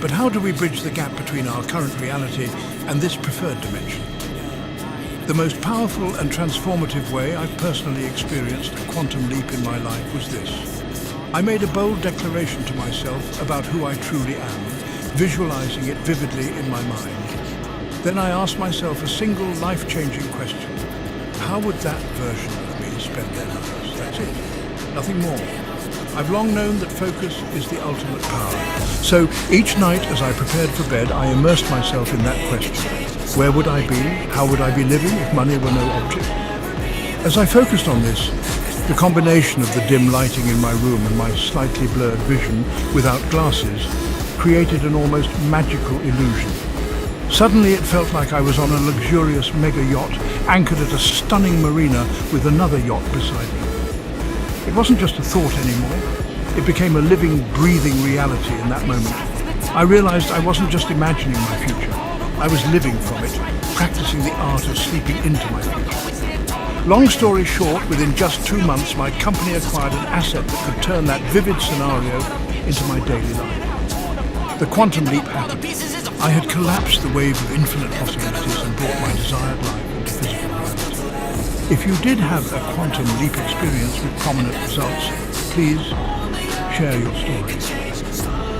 But how do we bridge the gap between our current reality and this preferred dimension? The most powerful and transformative way I've personally experienced a quantum leap in my life was this. I made a bold declaration to myself about who I truly am, visualizing it vividly in my mind. Then I asked myself a single life-changing question. How would that version of me spend their lives? That's it. Nothing more. I've long known that focus is the ultimate power. So each night as I prepared for bed, I immersed myself in that question. Where would I be? How would I be living if money were no object? As I focused on this, the combination of the dim lighting in my room and my slightly blurred vision without glasses created an almost magical illusion. Suddenly it felt like I was on a luxurious mega yacht anchored at a stunning marina with another yacht beside me. It wasn't just a thought anymore. It became a living, breathing reality in that moment. I realized I wasn't just imagining my future. I was living from it, practicing the art of sleeping into my future. Long story short, within just 2 months, my company acquired an asset that could turn that vivid scenario into my daily life. The quantum leap happened. I had collapsed the wave of infinite possibilities and brought my desired life into physical reality. If you did have a quantum leap experience with prominent results, please share your story.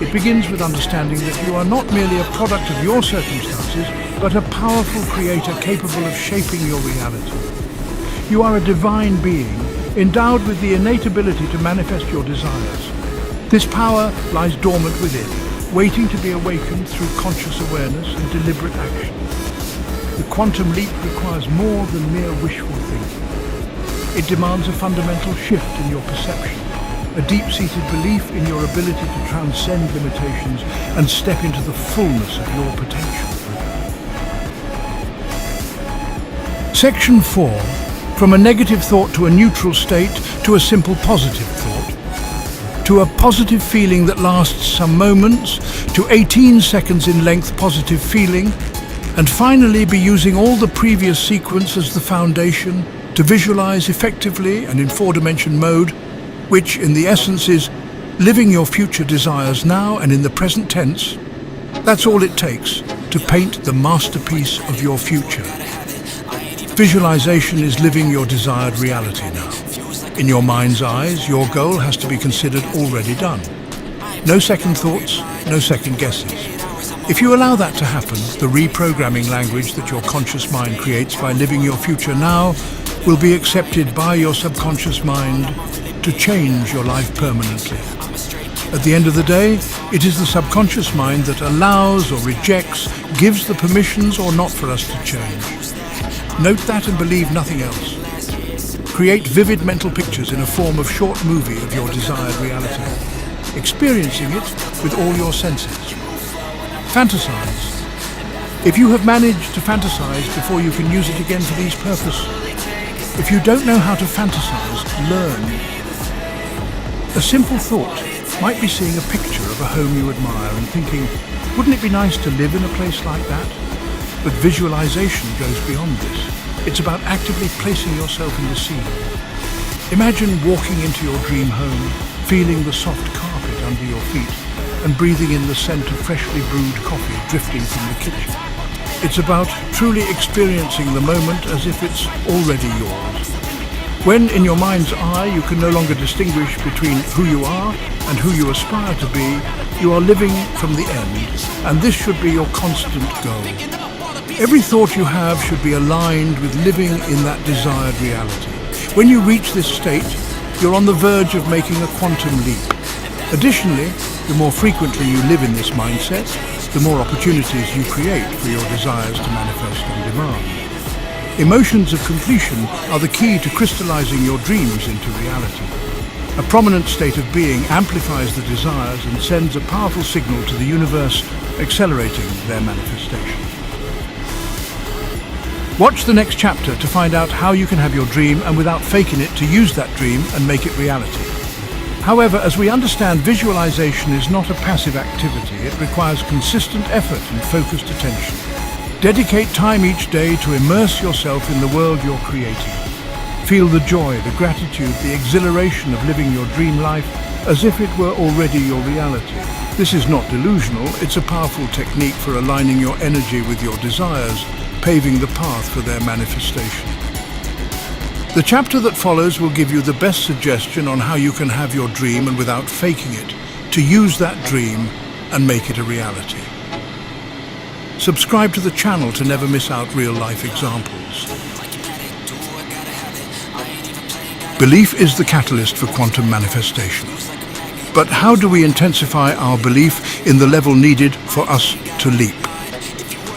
It begins with understanding that you are not merely a product of your circumstances, but a powerful creator capable of shaping your reality. You are a divine being, endowed with the innate ability to manifest your desires. This power lies dormant within, waiting to be awakened through conscious awareness and deliberate action. The quantum leap requires more than mere wishful thinking. It demands a fundamental shift in your perception, a deep-seated belief in your ability to transcend limitations and step into the fullness of your potential. Section 4. From a negative thought to a neutral state to a simple positive thought. To a positive feeling that lasts some moments, to 18 seconds in length positive feeling, and finally be using all the previous sequence as the foundation to visualize effectively and in 4-dimension mode, which in the essence is living your future desires now and in the present tense. That's all it takes to paint the masterpiece of your future. Visualization is living your desired reality now. In your mind's eyes, your goal has to be considered already done. No second thoughts, no second guesses. If you allow that to happen, the reprogramming language that your conscious mind creates by living your future now will be accepted by your subconscious mind to change your life permanently. At the end of the day, it is the subconscious mind that allows or rejects, gives the permissions or not for us to change. Note that and believe nothing else. Create vivid mental pictures in a form of short movie of your desired reality, experiencing it with all your senses. Fantasize. If you have managed to fantasize before you can use it again for these purposes, if you don't know how to fantasize, learn. A simple thought might be seeing a picture of a home you admire and thinking, wouldn't it be nice to live in a place like that? But visualization goes beyond this. It's about actively placing yourself in the scene. Imagine walking into your dream home, feeling the soft carpet under your feet, and breathing in the scent of freshly brewed coffee drifting from the kitchen. It's about truly experiencing the moment as if it's already yours. When in your mind's eye you can no longer distinguish between who you are and who you aspire to be, you are living from the end, and this should be your constant goal. Every thought you have should be aligned with living in that desired reality. When you reach this state, you're on the verge of making a quantum leap. Additionally, the more frequently you live in this mindset, the more opportunities you create for your desires to manifest on demand. Emotions of completion are the key to crystallizing your dreams into reality. A prominent state of being amplifies the desires and sends a powerful signal to the universe, accelerating their manifestation. Watch the next chapter to find out how you can have your dream and without faking it to use that dream and make it reality. However, as we understand, visualization is not a passive activity. It requires consistent effort and focused attention. Dedicate time each day to immerse yourself in the world you're creating. Feel the joy, the gratitude, the exhilaration of living your dream life as if it were already your reality. This is not delusional, it's a powerful technique for aligning your energy with your desires, paving the path for their manifestation. The chapter that follows will give you the best suggestion on how you can have your dream and without faking it, to use that dream and make it a reality. Subscribe to the channel to never miss out real-life examples. Belief is the catalyst for quantum manifestation. But how do we intensify our belief in the level needed for us to leap?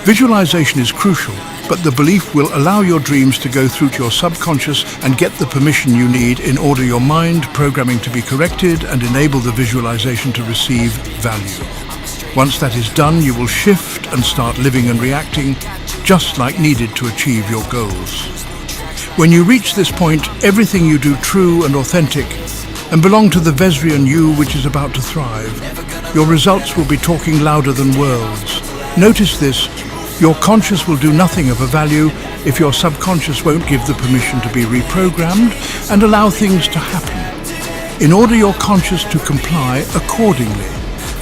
Visualization is crucial, but the belief will allow your dreams to go through to your subconscious and get the permission you need in order your mind programming to be corrected and enable the visualization to receive value. Once that is done, you will shift and start living and reacting just like needed to achieve your goals. When you reach this point, everything you do true and authentic and belong to the Vesrian you which is about to thrive. Your results will be talking louder than words. Notice this, your conscious will do nothing of a value if your subconscious won't give the permission to be reprogrammed and allow things to happen. In order your conscious to comply accordingly.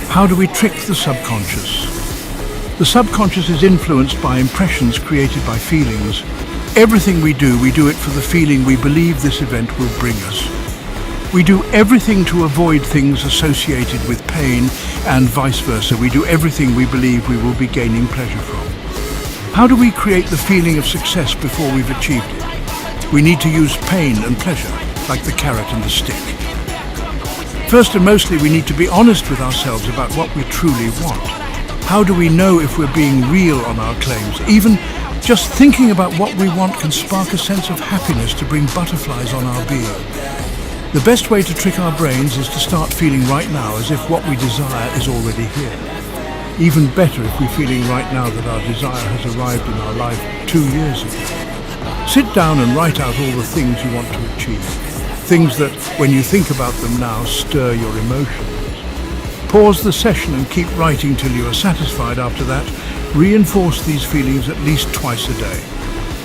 How do we trick the subconscious? The subconscious is influenced by impressions created by feelings. Everything we do it for the feeling we believe this event will bring us. We do everything to avoid things associated with pain, and vice versa. We do everything we believe we will be gaining pleasure from. How do we create the feeling of success before we've achieved it? We need to use pain and pleasure, like the carrot and the stick. First and mostly, we need to be honest with ourselves about what we truly want. How do we know if we're being real on our claims? Even just thinking about what we want can spark a sense of happiness to bring butterflies on our being. The best way to trick our brains is to start feeling right now as if what we desire is already here. Even better if we're feeling right now that our desire has arrived in our life 2 years ago. Sit down and write out all the things you want to achieve. Things that, when you think about them now, stir your emotions. Pause the session and keep writing till you are satisfied. After that, reinforce these feelings at least twice a day.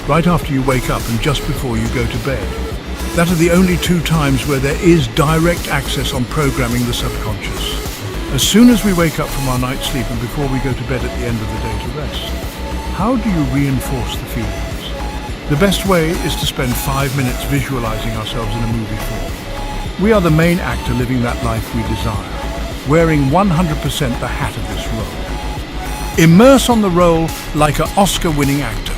Right after you wake up and just before you go to bed. That are the only 2 times where there is direct access on programming the subconscious. As soon as we wake up from our night's sleep and before we go to bed at the end of the day to rest. How do you reinforce the feelings? The best way is to spend 5 minutes visualizing ourselves in a movie form. We are the main actor living that life we desire, wearing 100% the hat of this role. Immerse on the role like an Oscar-winning actor.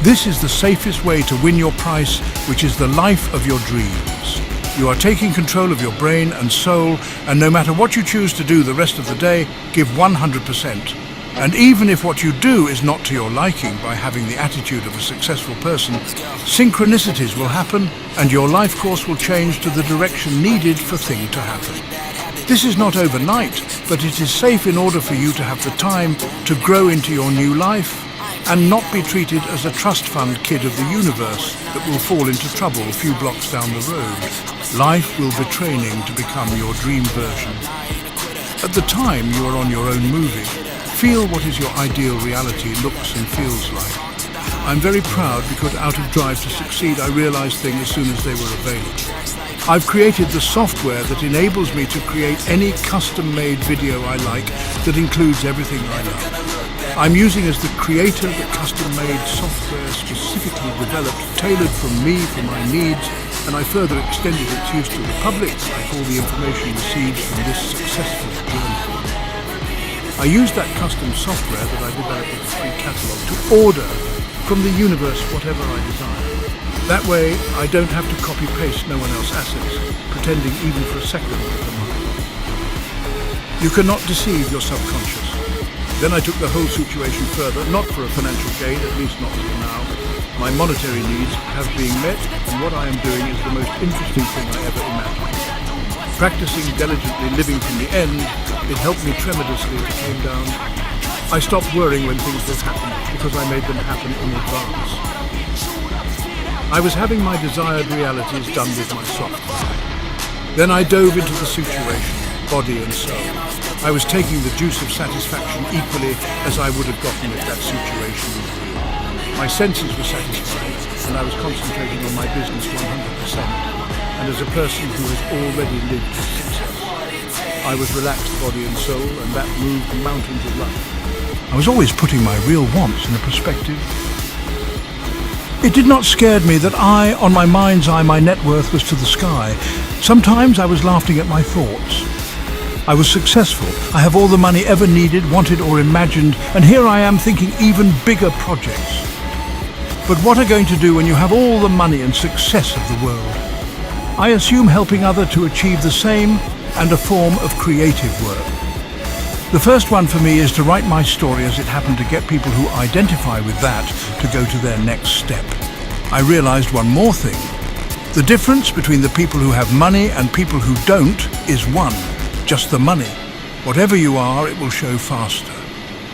This is the safest way to win your prize, which is the life of your dreams. You are taking control of your brain and soul, and no matter what you choose to do the rest of the day, give 100%. And even if what you do is not to your liking, by having the attitude of a successful person, synchronicities will happen and your life course will change to the direction needed for things to happen. This is not overnight, but it is safe in order for you to have the time to grow into your new life and not be treated as a trust fund kid of the universe that will fall into trouble a few blocks down the road. Life will be training to become your dream version. At the time you are on your own movie, feel what is your ideal reality looks and feels like. I'm very proud because out of drive to succeed, I realized things as soon as they were available. I've created the software that enables me to create any custom-made video I like that includes everything I love. I'm using as the creator the custom-made software specifically developed, tailored from me for my needs, and I further extended its use to the public, like all the information received from this successful journey. I used that custom software that I developed with a free catalog to order from the universe whatever I desire. That way, I don't have to copy-paste no one else's assets, pretending even for a second that they're mine. You cannot deceive your subconscious. Then I took the whole situation further, not for a financial gain, at least not until now. My monetary needs have been met, and what I am doing is the most interesting thing I ever imagined. Practicing diligently living from the end, it helped me tremendously as it came down. I stopped worrying when things would happen, because I made them happen in advance. I was having my desired realities done with my software. Then I dove into the situation, body and soul. I was taking the juice of satisfaction equally as I would have gotten if that situation was real. My senses were satisfied, and I was concentrating on my business 100%, and as a person who has already lived success. I was relaxed body and soul, and that moved mountains of life. I was always putting my real wants in a perspective. It did not scare me that on my mind's eye, my net worth was to the sky. Sometimes I was laughing at my thoughts. I was successful. I have all the money ever needed, wanted or imagined, and here I am thinking even bigger projects. But what are going to do when you have all the money and success of the world? I assume helping others to achieve the same and a form of creative work. The first one for me is to write my story as it happened to get people who identify with that to go to their next step. I realized one more thing. The difference between the people who have money and people who don't is one, just the money. Whatever you are, it will show faster.